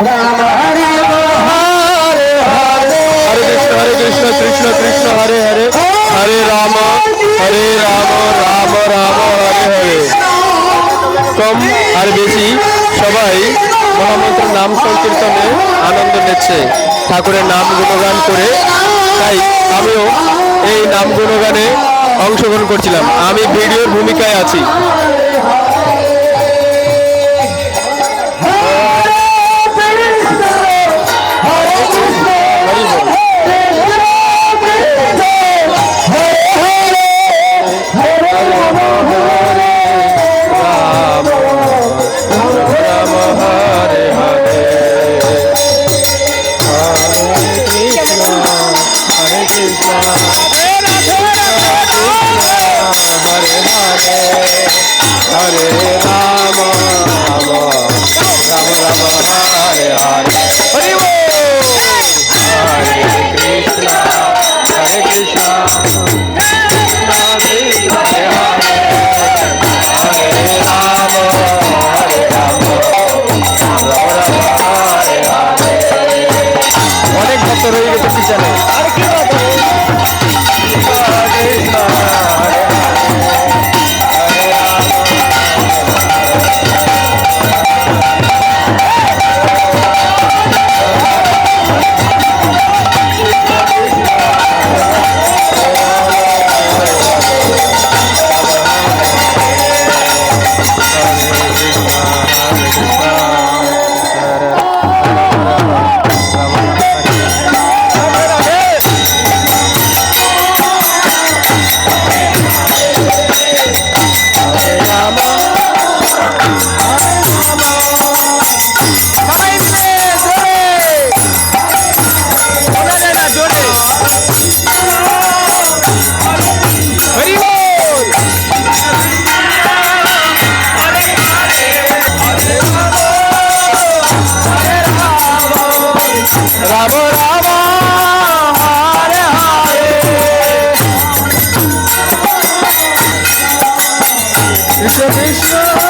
রাম রাম হরে হরে, হরে কৃষ্ণ কৃষ্ণ কৃষ্ণ হরে হরে, হরে রাম রাম রাম হরে হরে। কম আর বেশি সবাই মহামন্ত্র নাম সংকীর্তনে আনন্দ নিচ্ছে, ঠাকুরের নাম গুণগান করে। তাই আমিও এই নাম গুণগানে অংশগ্রহণ করছিলাম, আমি ভিডিওর ভূমিকায় আছি। অনেক ভক্ত রয়ে গেছে পিছনে। রাম রাম হরে হরে, কৃষ্ণ কৃষ্ণ